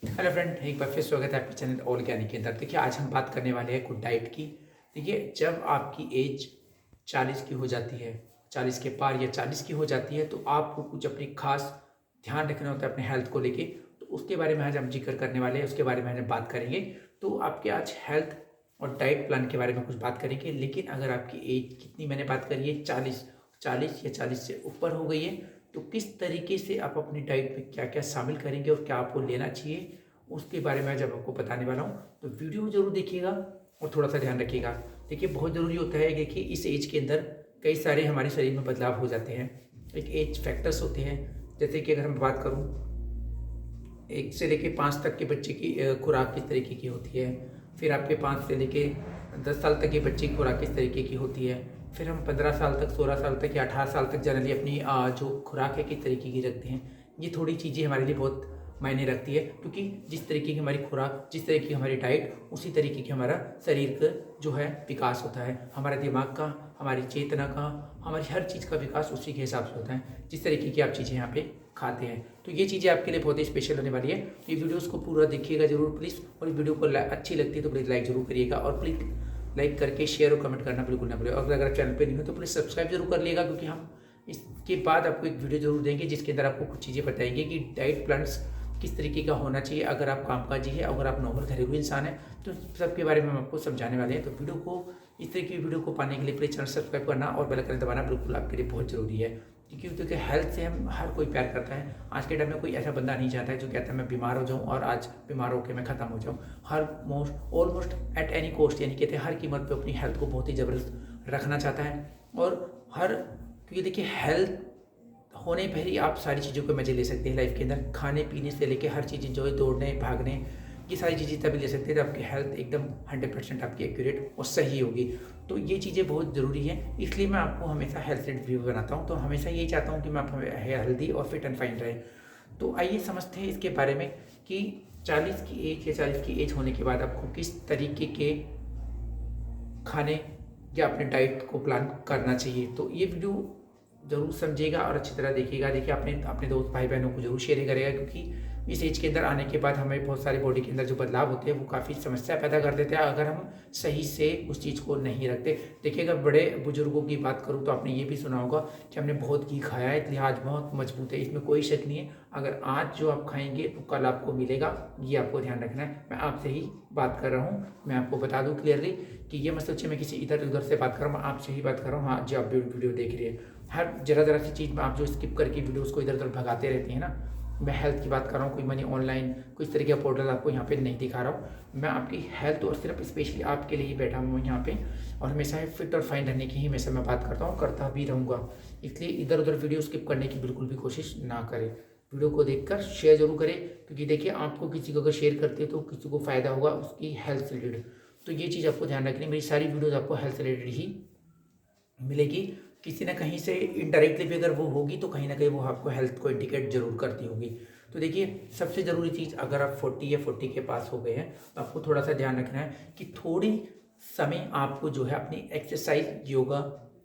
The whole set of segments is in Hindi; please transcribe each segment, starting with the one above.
हेलो फ्रेंड, एक बार फिर स्वागत है आपके चैनल ऑल ज्ञानी के अंदर। देखिए, आज हम बात करने वाले हैं गुड डाइट की। देखिए, जब आपकी एज 40 की हो जाती है, 40 के पार या 40 की हो जाती है, तो आपको कुछ अपनी खास ध्यान रखना होता है अपने हेल्थ को लेके। तो उसके बारे में आज हम जिक्र करने वाले हैं, उसके बारे में आज हम बात करेंगे। तो आपके आज हेल्थ और डाइट प्लान के बारे में कुछ बात करेंगे। लेकिन अगर आपकी एज कितनी मैंने बात करी है, 40 40 या 40 से ऊपर हो गई है, तो किस तरीके से आप अपनी डाइट में क्या क्या शामिल करेंगे और क्या आपको लेना चाहिए, उसके बारे में आज आपको बताने वाला हूँ। तो वीडियो ज़रूर देखिएगा और थोड़ा सा ध्यान रखिएगा। देखिए, बहुत ज़रूरी होता है। देखिए, इस एज के अंदर कई सारे हमारे शरीर में बदलाव हो जाते हैं। एक एज फैक्टर्स होते हैं, जैसे कि अगर मैं बात करूँ, 1 से लेके 5 तक के बच्चे की खुराक किस तरीके की होती है। फिर आपके 5 से लेके 10 साल तक के बच्चे की खुराक किस तरीके की होती है। फिर हम 15 साल तक, 16 साल तक या 18 साल तक जनरली अपनी जो खुराक है किस तरीके की रखते हैं। ये थोड़ी चीज़ें हमारे लिए बहुत मायने रखती है, क्योंकि जिस तरीके की हमारी खुराक, जिस तरीके की हमारी डाइट, उसी तरीके की हमारा शरीर का जो है विकास होता है। हमारे दिमाग का, हमारी चेतना का, हमारी हर चीज़ का विकास उसी के हिसाब से होता है, जिस तरीके की आप चीज़ें यहाँ पे खाते हैं। तो ये चीज़ें आपके लिए बहुत ही स्पेशल होने वाली है। ये वीडियोस को पूरा देखिएगा जरूर प्लीज़। और इस वीडियो को अच्छी लगती है तो प्लीज़ लाइक जरूर करिएगा, और प्लीज़ लाइक करके शेयर और कमेंट करना बिल्कुल ना भूलें। और अगर आप चैनल पे नहीं हो तो प्लीज़ सब्सक्राइब जरूर कर लिएगा, क्योंकि हम इसके बाद आपको एक वीडियो जरूर देंगे जिसके अंदर आपको कुछ चीज़ें बताएंगे कि डाइट प्लान्स किस तरीके का होना चाहिए। अगर आप कामकाजी है, अगर आप नॉर्मल घरेलू इंसान है, तो सबके बारे में हम आपको समझाने वाले हैं। तो वीडियो को, इस तरह की वीडियो को पाने के लिए प्लीज़ चैनल सब्सक्राइब करना और बेल आइकन दबाना बिल्कुल आपके लिए बहुत ज़रूरी है। क्योंकि हेल्थ से हम हर कोई प्यार करता है। आज के टाइम में कोई ऐसा बंदा नहीं चाहता है जो कहता है मैं बीमार हो जाऊं और आज बीमार होकर मैं ख़त्म हो जाऊं। हर ऑलमोस्ट एट एनी कॉस्ट, यानी कहते हैं हर कीमत पे अपनी हेल्थ को बहुत ही ज़बरदस्त रखना चाहता है। और क्योंकि देखिए, हेल्थ होने पर ही आप सारी चीज़ों के मज़े ले सकते हैं लाइफ के अंदर। खाने पीने से लेके हर चीज़ इंजॉय, दौड़ने भागने, ये सारी चीज़ें तभी ले सकते हैं जब आपकी हेल्थ एकदम 100% आपकी एक्यूरेट और सही होगी। तो ये चीज़ें बहुत ज़रूरी हैं, इसलिए मैं आपको हमेशा हेल्थ रिव्यू बनाता हूँ। तो हमेशा यही चाहता हूँ कि मैं आप हेल्दी और फिट एंड फाइन रहे। तो आइए समझते हैं इसके बारे में कि 40 की एज या 40 की एज होने के बाद आपको किस तरीके के खाने या अपने डाइट को प्लान करना चाहिए। तो ये वीडियो ज़रूर समझिएगा और अच्छी तरह देखिएगा। देखिए, अपने अपने दोस्त भाई बहनों को ज़रूर शेयर करेगा, क्योंकि इस एज के अंदर आने के बाद हमें बहुत सारी बॉडी के अंदर जो बदलाव होते हैं वो काफ़ी समस्या पैदा कर देते हैं अगर हम सही से उस चीज़ को नहीं रखते। देखिए, अगर बड़े बुजुर्गों की बात करूँ तो आपने ये भी सुना होगा कि हमने बहुत घी खाया है इसलिए आज बहुत मजबूत है। इसमें कोई शक नहीं है। अगर आज जो आप खाएंगे तो कल आपको मिलेगा, ये आपको ध्यान रखना है। मैं आपसे ही बात कर रहा हूँ। मैं आपको बता दूँ क्लियरली कि ये मत सोचिए मैं किसी इधर उधर से बात कर रहा हूँ, मैं आपसे ही बात कर रहा हूँ। हाँ जी, आप वीडियो देख रही है। हर ज़रा सी चीज़ में आप जो स्किप करके वीडियोस को इधर उधर भगाते रहते हैं ना, मैं हेल्थ की बात कर रहा हूँ। कोई मनी ऑनलाइन, कोई इस तरीके का पोर्टल आपको यहाँ पे नहीं दिखा रहा हूँ। मैं आपकी हेल्थ और सिर्फ स्पेशली आपके लिए ही बैठा हूँ यहाँ पे, और हमेशा फिट और फाइन रहने की ही हमेशा मैं बात करता हूँ, करता भी रहूँगा। इसलिए इधर उधर वीडियो स्किप करने की बिल्कुल भी कोशिश ना करें। वीडियो को देखकर शेयर जरूर करें, क्योंकि देखिए, आपको किसी को अगर शेयर करते हैं तो किसी को फ़ायदा होगा उसकी हेल्थ से रिलेटेड। तो ये चीज़ आपको ध्यान रखनी है। मेरी सारी वीडियोज़ आपको हेल्थ से रिलेटेड ही मिलेगी। किसी ना कहीं से इनडायरेक्टली भी अगर वो होगी तो कहीं ना कहीं वो आपको हेल्थ को इंडिकेट जरूर करती होगी। तो देखिए, सबसे ज़रूरी चीज़, अगर आप 40 या 40 के पास हो गए हैं तो आपको थोड़ा सा ध्यान रखना है कि थोड़ी समय आपको जो है अपनी एक्सरसाइज, योगा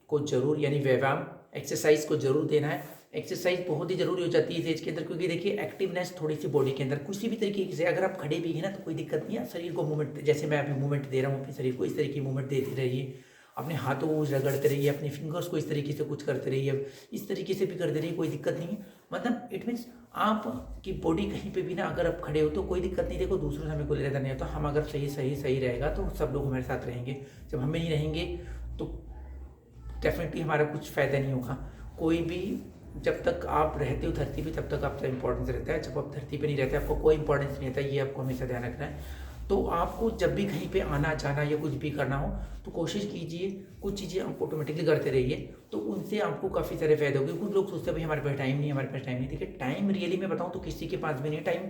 को जरूर, यानी व्यायाम एक्सरसाइज को जरूर देना है। एक्सरसाइज बहुत ही जरूरी हो जाती है इस एज के अंदर, क्योंकि देखिए, एक्टिवनेस थोड़ी सी बॉडी के अंदर किसी भी तरीके से, अगर आप खड़े भी हैं ना तो कोई दिक्कत नहीं है। शरीर को मूवमेंट, जैसे मैं अभी मूवमेंट दे रहा हूँ अपने शरीर को, इस तरीके की मूवमेंट देते रहिए। अपने हाथों को रगड़ते रहिए, अपने फिंगर्स को इस तरीके से कुछ करते रहिए, इस तरीके से भी करते रहिए, कोई दिक्कत नहीं है। मतलब इट मीन्स आपकी बॉडी कहीं पे भी ना, अगर आप खड़े हो तो कोई दिक्कत नहीं। देखो, दूसरों से हमें कोई लेना नहीं होता। हम अगर सही रहेगा तो सब लोग हमारे साथ रहेंगे। जब हम नहीं रहेंगे तो डेफिनेटली हमारा कुछ फ़ायदा नहीं होगा। कोई भी, जब तक आप रहते हो धरती पे तब तक आपका इंपॉर्टेंस रहता है। जब आप धरती पे नहीं रहते आपको कोई इंपॉर्टेंस नहीं रहता, ये आपको हमेशा ध्यान रखना है। तो आपको जब भी कहीं पे आना जाना या कुछ भी करना हो तो कोशिश कीजिए कुछ चीज़ें आप ऑटोमेटिकली करते रहिए, तो उनसे आपको काफ़ी सारे फायदे होंगे। कुछ लोग सोचते हैं भाई हमारे पास टाइम नहीं, हमारे पास टाइम नहीं। देखिए, टाइम रियली में बताऊँ तो किसी के पास भी नहीं, टाइम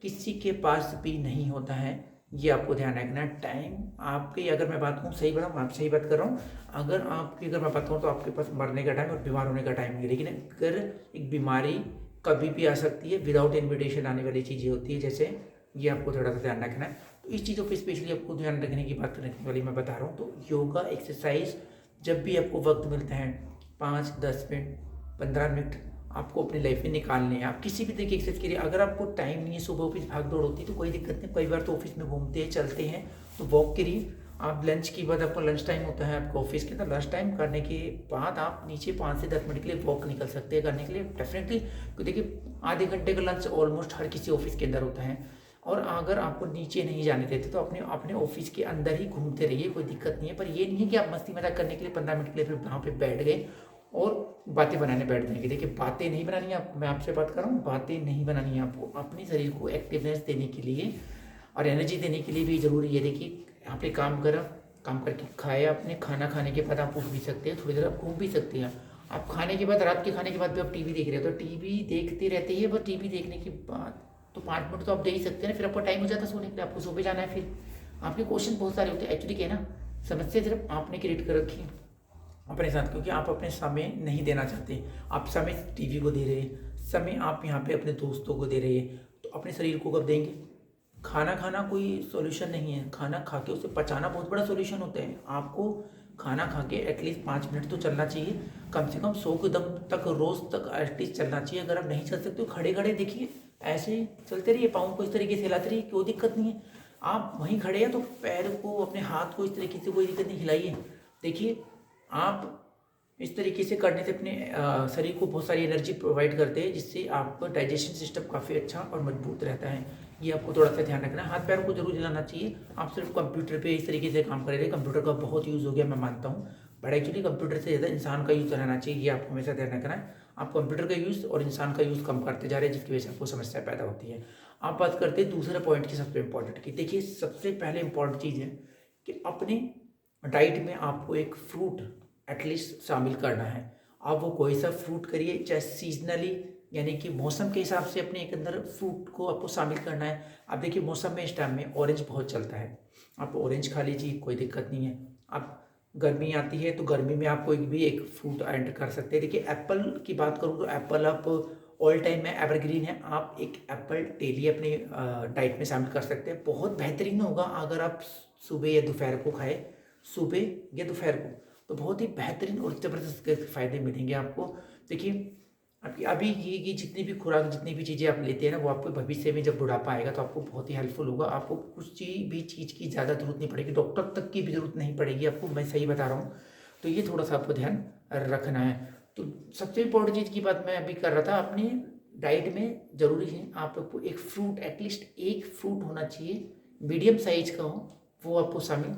किसी के पास भी नहीं होता है। ये आपको ध्यान रखना है। टाइम आपके, अगर मैं बात करूँ, सही बताऊँ, आप सही बात कर रहा हूँ, अगर मैं बात करूँ तो आपके पास मरने का टाइम और बीमार होने का टाइम नहीं है। लेकिन अगर एक बीमारी कभी भी आ सकती है, विदाउट इन्विटेशन आने वाली चीज़ें होती है, जैसे ये आपको थोड़ा सा ध्यान रखना है। तो इस चीज़ों पे स्पेशली आपको ध्यान रखने की बात रखने वाली मैं बता रहा हूँ। तो योगा एक्सरसाइज जब भी आपको वक्त मिलता है, 5-10 मिनट, 15 मिनट, आपको अपनी लाइफ में निकालने हैं। आप किसी भी तरीके की एक्सरसाइज करिए। अगर आपको टाइम नहीं है, सुबह ऑफिस भाग दौड़ होती है तो कोई दिक्कत नहीं, कई बार तो ऑफिस में घूमते हैं चलते हैं, तो वॉक करिए। आप लंच के बाद, आपका लंच टाइम होता है आपका ऑफिस के अंदर, लंच टाइम करने के बाद आप नीचे 5 से 10 मिनट के लिए वॉक निकल सकते हैं करने के लिए डेफिनेटली। देखिए आधे घंटे का लंच ऑलमोस्ट हर किसी ऑफिस के अंदर होता है। और अगर आपको नीचे नहीं जाने देते तो अपने अपने ऑफिस के अंदर ही घूमते रहिए, कोई दिक्कत नहीं है। पर ये नहीं है कि आप मस्ती मजाक करने के लिए 15 मिनट के लिए फिर वहाँ पे बैठ गए और बातें बनाने बैठ जाएंगे। देखिए बातें नहीं बनानी है आपको, मैं आपसे बात कर रहा हूँ, बातें नहीं बनानी है आपको। अपने शरीर को एक्टिवनेस देने के लिए और एनर्जी देने के लिए भी ज़रूरी है। देखिए आपने काम करा, काम करके खाया, आपने खाना खाने के बाद आप उठ भी सकते हैं, थोड़ी देर आप घूम भी सकते हैं। आप खाने के बाद, रात के खाने के बाद भी आप टीवी देख रहे हो तो टीवी देखते रहते हैं, बस टीवी देखने के बाद तो 5 मिनट तो आप दे ही सकते हैं ना। फिर आपका टाइम हो जाता है सोने के लिए, आपको सो पे जाना है। फिर आपके क्वेश्चन बहुत सारे होते हैं एक्चुअली, क्या है ना, समस्या सिर्फ आपने क्रिएट कर रखी है अपने साथ, क्योंकि आप अपने समय नहीं देना चाहते। आप समय टीवी को दे रहे हैं, समय आप यहाँ पे अपने दोस्तों को दे रहे हैं, तो अपने शरीर को कब देंगे? खाना खाना कोई सॉल्यूशन नहीं है, खाना खा के उसे पचाना बहुत बड़ा सॉल्यूशन होता है। आपको खाना खा के एटलीस्ट 5 मिनट तो चलना चाहिए, कम से कम 100 कदम तक रोज तक एटलीस्ट चलना चाहिए। अगर आप नहीं चल सकते तो खड़े खड़े देखिए, ऐसे चलते रहिए, पाँव को इस तरीके से हिलाते रहिए, कोई दिक्कत नहीं है। आप वहीं खड़े हैं तो पैर को, अपने हाथ को इस तरीके से, कोई दिक्कत नहीं, हिलाइए। देखिए आप इस तरीके से करने से अपने शरीर को बहुत सारी एनर्जी प्रोवाइड करते हैं, जिससे आपका डाइजेशन सिस्टम काफ़ी अच्छा और मजबूत रहता है। ये आपको थोड़ा सा ध्यान रखना है। हाथ पैरों को जरूर हिलाना चाहिए। आप सिर्फ कंप्यूटर पे इस तरीके से काम कर रहे हैं, कंप्यूटर का बहुत यूज़ हो गया मैं मानता हूँ, बट एक्चुअली कंप्यूटर से ज़्यादा इंसान का यूज़ रहना चाहिए, ये आपको हमेशा ध्यान रखना है। आप कंप्यूटर का यूज़ और इंसान का यूज़ कम करते जा रहे हैं, जिसकी वजह से आपको समस्या पैदा होती है। आप बात करते हैं दूसरे पॉइंट की, सबसे इंपॉर्टेंट की। देखिए सबसे पहले इंपॉर्टेंट चीज़ है कि अपने डाइट में आपको एक फ्रूट एटलीस्ट शामिल करना है। आप वो कोई सा फ्रूट करिए, चाहे सीजनली यानी कि मौसम के हिसाब से अपने एक अंदर फ्रूट को आपको शामिल करना है। आप देखिए मौसम में इस टाइम में ऑरेंज बहुत चलता है, आप ऑरेंज खा लीजिए, कोई दिक्कत नहीं है। आप गर्मी आती है तो गर्मी में आप कोई भी एक फ्रूट ऐड कर सकते हैं। देखिए एप्पल की बात करूँ तो एप्पल आप ऑल टाइम में एवरग्रीन है, आप एक एप्पल डेली अपने डाइट में शामिल कर सकते हैं। बहुत बेहतरीन होगा अगर आप सुबह या दोपहर को खाए, सुबह या दोपहर को, तो बहुत ही बेहतरीन और ज़बरदस्त फायदे मिलेंगे आपको। देखिए अभी की जितनी भी खुराक, जितनी भी चीज़ें आप लेते हैं ना, वो आपको भविष्य में जब बुढ़ापा आएगा तो आपको बहुत ही हेल्पफुल होगा। आपको कुछ भी चीज़ की ज़्यादा जरूरत नहीं पड़ेगी, डॉक्टर तक की भी जरूरत नहीं पड़ेगी आपको, मैं सही बता रहा हूँ। तो ये थोड़ा सा आपको ध्यान रखना है। तो सबसे इम्पोर्टेंट चीज़ की बात मैं अभी कर रहा था, अपनी डाइट में ज़रूरी है आपको एक फ्रूट, एटलीस्ट एक फ्रूट होना चाहिए, मीडियम साइज का हो, वो आपको शामिल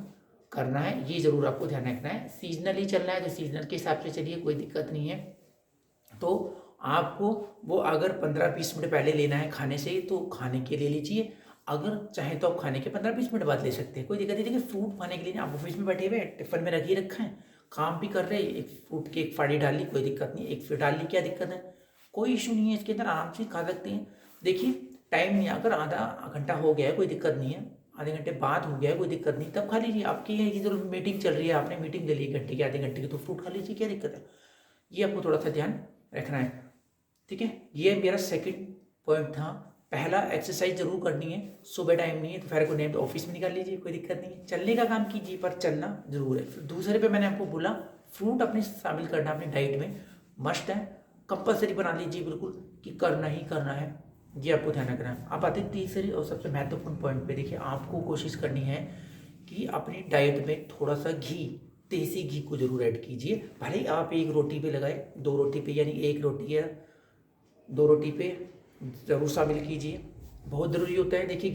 करना है। ये ज़रूर आपको ध्यान रखना है। सीजनली चलना है तो सीजनल के हिसाब से चलिए, कोई दिक्कत नहीं है। तो आपको वो अगर 15-20 मिनट पहले लेना है खाने से तो खाने के लिए लीजिए, अगर चाहे तो आप खाने के 15-20 मिनट बाद ले सकते हैं, कोई दिक्कत नहीं। देखिए फ्रूट खाने के लिए आप ऑफिस में बैठे हुए हैं, टिफिन में रख ही रखा है, काम भी कर रहे हैं, एक फ्रूट की एक फाड़ी डाल ली, कोई दिक्कत नहीं, एक फिर डाल ली, क्या दिक्कत है, कोई इशू नहीं है, इसके अंदर आराम से खा सकते हैं। देखिए टाइम नहीं, अगर आधा घंटा हो गया है कोई दिक्कत नहीं है, आधे घंटे बाद हो गया है कोई दिक्कत नहीं, तब खा लीजिए। आपकी ये जो मीटिंग चल रही है, आपने मीटिंग ले ली घंटे की, आधे घंटे की, तो फ्रूट खा लीजिए, क्या दिक्कत है। ये आपको थोड़ा सा ध्यान रखना है, ठीक है। ये मेरा सेकंड पॉइंट था। पहला, एक्सरसाइज जरूर करनी है, सुबह टाइम नहीं है, दोपहर को नहीं तो ऑफिस में निकाल लीजिए, कोई दिक्कत नहीं है, चलने का काम कीजिए पर चलना जरूर है। फिर दूसरे पे मैंने आपको बोला फ्रूट अपने शामिल करना अपनी डाइट में मस्ट है, कंपलसरी बना लीजिए बिल्कुल कि करना ही करना है, ये आपको ध्यान रखना है। अब आते तीसरे और सबसे महत्वपूर्ण पॉइंट पे। देखिए आपको कोशिश करनी है कि अपनी डाइट में थोड़ा सा घी, देसी घी को जरूर ऐड कीजिए। भले ही आप एक रोटी पे लगाए, 2 रोटी पे, यानी एक रोटी या 2 रोटी पे ज़रूर शामिल कीजिए, बहुत ज़रूरी होता है। देखिए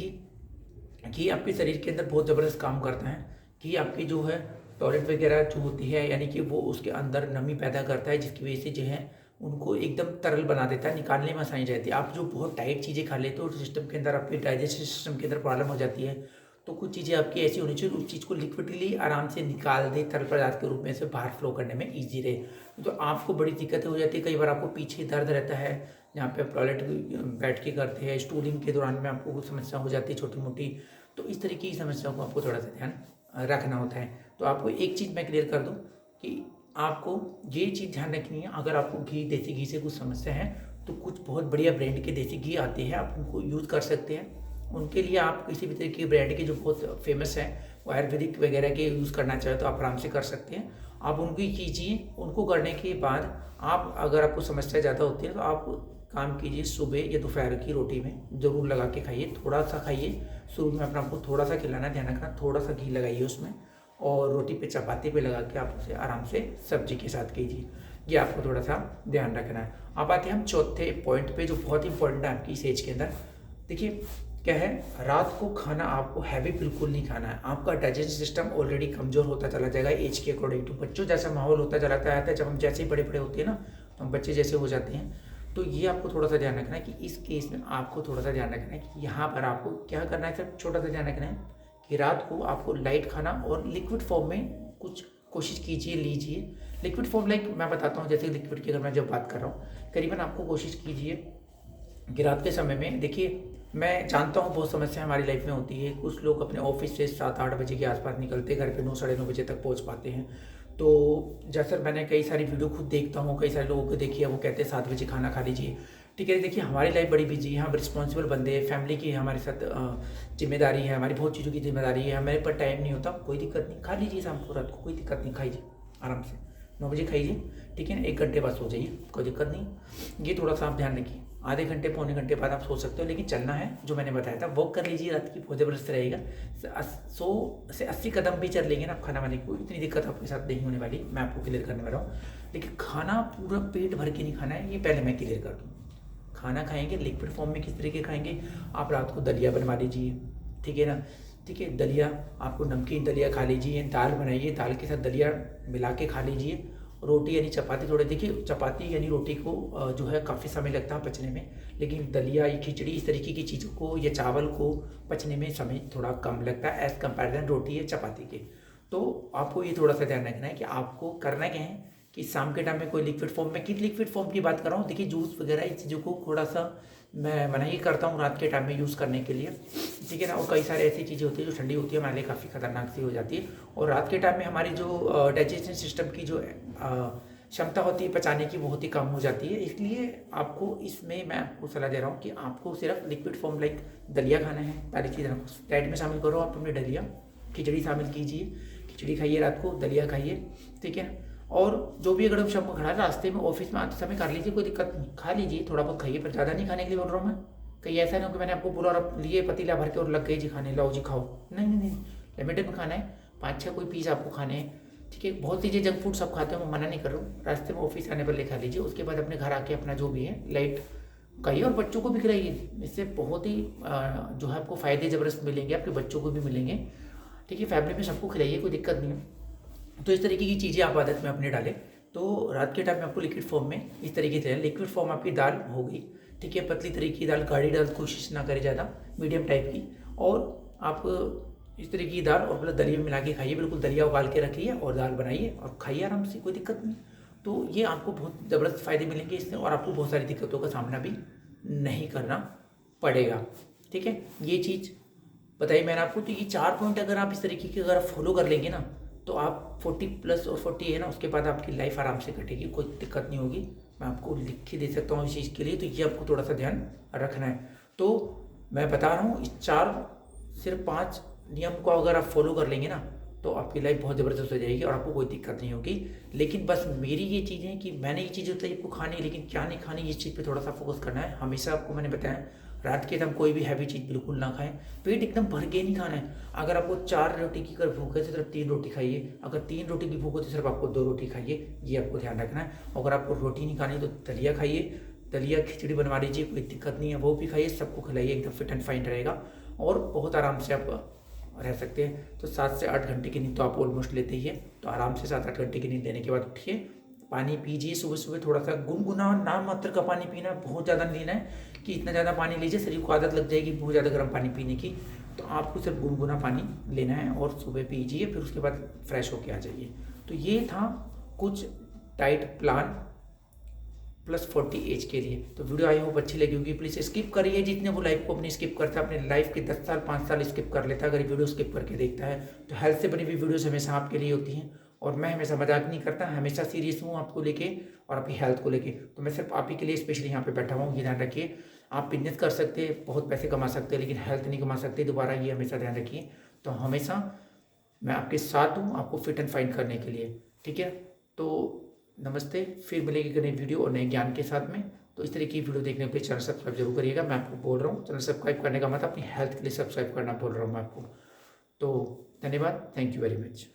घी आपके शरीर के अंदर बहुत ज़बरदस्त काम करता है। घी आपकी जो है टॉयलेट वगैरह जो होती है, यानी कि वो उसके अंदर नमी पैदा करता है, जिसकी वजह से जो है उनको एकदम तरल बना देता है, निकालने में आसानी रहती है। आप जो बहुत टाइट चीज़ें खा लेते हो तो सिस्टम के अंदर, आपके डाइजेस्टिव सिस्टम के अंदर प्रॉब्लम हो जाती है। तो कुछ चीज़ें आपकी ऐसी होनी चाहिए उस चीज़ को लिक्विडली आराम से निकाल दे, तरल पदार्थ के रूप में से बाहर फ्लो करने में ईजी रहे। तो आपको बड़ी दिक्कतें हो जाती है, कई बार आपको पीछे दर्द रहता है जहाँ पे आप टॉयलेट बैठ के करते हैं, स्टूलिंग के दौरान में आपको कुछ समस्या हो जाती है छोटी मोटी, तो इस तरीके की समस्याओं को आपको थोड़ा सा ध्यान रखना होता है। तो आपको एक चीज़ मैं क्लियर कर दूँ कि आपको ये चीज़ ध्यान रखनी है, अगर आपको घी, देसी घी से कुछ समस्या है तो कुछ बहुत बढ़िया ब्रांड के देसी घी आते हैं, आप उनको यूज़ कर सकते हैं। उनके लिए आप किसी भी तरीके के ब्रांड के जो बहुत फेमस हैं, वो आयुर्वेदिक वगैरह के यूज़ करना चाहे तो आप आराम से कर सकते हैं। आप उनको कीजिए। उनको करने के बाद आप, अगर आपको समस्या ज़्यादा होती है तो आप काम कीजिए, सुबह या दोपहर की रोटी में ज़रूर लगा के खाइए, थोड़ा सा खाइए। शुरू में अपना आपको थोड़ा सा खिलाना, ध्यान रखना, थोड़ा सा घी लगाइए उसमें, और रोटी पे चपाती पे लगा के आप उसे आराम से सब्जी के साथ कीजिए। ये आपको थोड़ा सा ध्यान रखना है। अब आते हैं हम चौथे पॉइंट पे, जो बहुत इंपॉर्टेंट है आपकी इस एज के अंदर। देखिए क्या है, रात को खाना आपको हैवी बिल्कुल नहीं खाना है। आपका डाइजेशन सिस्टम ऑलरेडी कमज़ोर होता चला जाएगा एज के अकॉर्डिंग टू। बच्चों जैसा माहौल होता चला जाता है, जब हम जैसे ही बड़े बड़े होते हैं ना, तो हम बच्चे जैसे हो जाते हैं। तो ये आपको थोड़ा सा ध्यान रखना है कि इस केस में आपको थोड़ा सा ध्यान रखना है कि यहाँ पर आपको क्या करना है। सिर्फ छोटा सा ध्यान रखना है कि रात को आपको लाइट खाना और लिक्विड फॉर्म में कुछ कोशिश कीजिए, लीजिए। लिक्विड फॉर्म लाइक मैं बताता हूँ, जैसे लिक्विड की अगर मैं जब बात कर रहा हूँ, करीबन आपको कोशिश कीजिए कि रात के समय में, देखिए मैं जानता हूँ बहुत समस्या हमारी लाइफ में होती है। कुछ लोग अपने ऑफिस से 7-8 बजे के आसपास निकलते, घर पे 9 साढ़े 9 बजे तक पहुँच पाते हैं। तो जैसे मैंने कई सारी वीडियो खुद देखता हूँ, कई सारे लोगों को देखी है, वो कहते हैं 7 बजे खाना खा लीजिए। ठीक है, देखिए हमारी लाइफ बड़ी बिजी है, हम रिस्पॉन्सिबल बंदे हैं, फैमिली की हमारे साथ जिम्मेदारी है, हमारी बहुत चीज़ों की जिम्मेदारी है, हमारे पर टाइम नहीं होता। कोई दिक्कत नहीं, खा लीजिए शाम को, रात को कोई दिक्कत नहीं, खाइए आराम से 9 बजे खाइए। ठीक है ना, 1 घंटे बाद सो जाइए, कोई दिक्कत नहीं। ये थोड़ा सा आप ध्यान रखिए। आधे घंटे पौने घंटे बाद आप सो सकते हो, लेकिन चलना है, जो मैंने बताया था। वॉक कर लीजिए रात की, बहुत ज़बरदस्त रहेगा। 100 से 80 कदम भी चल लेंगे ना आप खाना बनाने की, कोई इतनी दिक्कत आपके साथ नहीं होने वाली, मैं आपको क्लियर करने वाला हूँ। लेकिन खाना पूरा पेट भर के नहीं खाना है, ये पहले मैं क्लियर कर दूँ। खाना खाएंगे लिक्विड फॉर्म में, किस तरीके खाएंगे। आप रात को दलिया बनवा लीजिए, ठीक है ना। ठीक है, दलिया, आपको नमकीन दलिया खा लीजिए, दाल बनाइए, दाल के साथ दलिया मिला के खा लीजिए। रोटी यानी चपाती, थोड़े देखिए चपाती यानी रोटी को जो है काफ़ी समय लगता है पचने में, लेकिन दलिया या खिचड़ी इस तरीके की चीज़ों को या चावल को पचने में समय थोड़ा कम लगता है एज़ कंपेरिजन रोटी या चपाती के। तो आपको ये थोड़ा सा ध्यान रखना है कि आपको करना क्या है कि शाम के टाइम में कोई लिक्विड फॉर्म में, किस लिक्विड फॉर्म की बात कर रहा हूँ, देखिए जूस वगैरह इस चीज़ों को थोड़ा सा मैं मना ही करता हूँ रात के टाइम में यूज़ करने के लिए। ठीक है ना, और कई सारी ऐसी चीज़ें होती है जो ठंडी होती है, हमारे लिए काफ़ी खतरनाक सी हो जाती है। और रात के टाइम में हमारी जो डाइजेशन सिस्टम की जो क्षमता होती है पचाने की, बहुत ही कम हो जाती है। इसलिए आपको इसमें मैं आपको सलाह दे रहा हूँ कि आपको सिर्फ लिक्विड फॉर्म लाइक दलिया खाना है। पहली चीज़ डाइट में शामिल करो आप अपने दलिया, खिचड़ी शामिल कीजिए, खिचड़ी खाइए रात को, दलिया खाइए। ठीक है, और जो भी अगर हम शाम को खड़ा रास्ते में ऑफिस में आते समय कर लीजिए, कोई दिक्कत नहीं, खा लीजिए, थोड़ा बहुत खाइए, पर ज़्यादा नहीं खाने के लिए बोल रहा हूँ मैं। कहीं ऐसा नहीं हो कि मैंने आपको बोला और आप लिए पतीला भर के और लग गए जी खाने, लाओ जी खाओ, नहीं नहीं नहीं, लिमिटेड में खाना है। 5-6 कोई पीस आपको खाने हैं। ठीक है, बहुत चीज़ें जंक फूड सब खाते हैं, मैं मना नहीं कर रहा हूँ, रास्ते में ऑफिस आने पर ले खा लीजिए। उसके बाद अपने घर आके अपना जो भी है लाइट खाइए और बच्चों को भी खिलाइए। इससे बहुत ही जो है आपको फ़ायदे ज़बरदस्त मिलेंगे, आपके बच्चों को भी मिलेंगे। ठीक है, फैमिली में सबको खिलाइए, कोई दिक्कत नहीं है। तो इस तरीके की चीज़ें आप आदत में अपने डालें। तो रात के टाइम में आपको लिक्विड फॉर्म में इस तरीके से, लिक्विड फॉर्म आपकी दाल हो गई। ठीक है, पतली तरीके की दाल, गाढ़ी दाल कोशिश ना करें ज़्यादा, मीडियम टाइप की। और आप इस तरीके की दाल और प्लस दलिया में मिला के खाइए, बिल्कुल दलिया उबाल के रखिए और दाल बनाइए और खाइए आराम से, कोई दिक्कत नहीं। तो ये आपको बहुत ज़बरदस्त फ़ायदे मिलेंगे इससे, और आपको बहुत सारी दिक्कतों का सामना भी नहीं करना पड़ेगा। ठीक है, ये चीज़ बताइए मैंने आपको। तो ये 4 पॉइंट अगर आप इस तरीके के अगर फॉलो कर लेंगे ना, तो आप 40+ और 40 है ना, उसके बाद आपकी लाइफ आराम से कटेगी, कोई दिक्कत नहीं होगी। मैं आपको लिख के दे सकता हूँ इस चीज़ के लिए, तो ये आपको थोड़ा सा ध्यान रखना है। तो मैं बता रहा हूँ, इस 4 सिर्फ 5 नियम को अगर आप फॉलो कर लेंगे ना, तो आपकी लाइफ बहुत ज़बरदस्त हो जाएगी और आपको कोई दिक्कत नहीं होगी। लेकिन बस मेरी ये चीज़ें कि मैंने ये चीज़ें बताई आपको खानी, लेकिन क्या नहीं खानी, इस चीज़ पे थोड़ा सा फोकस करना है। हमेशा आपको मैंने बताया रात के टाइम कोई भी हैवी चीज़ बिल्कुल ना खाएं, पेट एकदम भर के नहीं खाना है। अगर आपको 4 रोटी की अगर भूख है तो सिर्फ 3 रोटी खाइए, अगर 3 रोटी की भूख हो तो सिर्फ आपको 2 रोटी खाइए, ये आपको ध्यान रखना है। अगर आपको रोटी नहीं खानी तो दलिया खाइए, दलिया खिचड़ी बनवा लीजिए, कोई दिक्कत नहीं है, वो भी खाइए, सबको खिलाइए, एकदम फिट एंड फाइन रहेगा और बहुत आराम से आप रह सकते हैं। तो 7 से 8 घंटे की नींद तो आप ऑलमोस्ट लेते ही है, तो आराम से 7-8 घंटे की नींद लेने के बाद उठिए, पानी पीजिए, सुबह सुबह थोड़ा सा गुनगुना नाम मात्र का पानी पीना, बहुत ज़्यादा नहीं लेना है कि इतना ज़्यादा पानी लीजिए शरीर को आदत लग जाएगी बहुत ज़्यादा गर्म पानी पीने की। तो आपको सिर्फ गुनगुना पानी लेना है और सुबह पीजिए, फिर उसके बाद फ्रेश होके आ जाइए। तो ये था कुछ डाइट प्लान +40 एज के लिए। तो वीडियो आई होप अच्छी लगी होगी, प्लीज़ स्किप करिए, जितने वो लाइफ को अपनी स्किप करता है, अपने लाइफ के 10 साल 5 साल स्किप कर लेता है अगर ये वीडियो स्किप करके देखता है। तो हेल्थ से बनी हुई वीडियोस हमेशा आपके लिए होती हैं और मैं हमेशा मजाक नहीं करता, हमेशा सीरियस हूँ आपको लेके और आपकी हेल्थ को लेके। तो मैं सिर्फ आप ही के लिए स्पेशली यहाँ पे बैठा हुआ हूँ, ये ध्यान रखिए। आप बिजनेस कर सकते हैं, बहुत पैसे कमा सकते हैं, लेकिन हेल्थ नहीं कमा सकते, दोबारा ये हमेशा ध्यान रखिए। तो हमेशा मैं आपके साथ हूँ, आपको फिट एंड फाइन करने के लिए। ठीक है, तो नमस्ते, फिर मिलेगी नई वीडियो और नए ज्ञान के साथ में। तो इस तरह की वीडियो देखने के लिए चैनल सब्सक्राइब जरूर करिएगा। मैं आपको बोल रहा हूँ चैनल सब्सक्राइब करने का मतलब अपनी हेल्थ के लिए सब्सक्राइब करना बोल रहा हूँ मैं आपको। तो धन्यवाद, थैंक यू वेरी मच।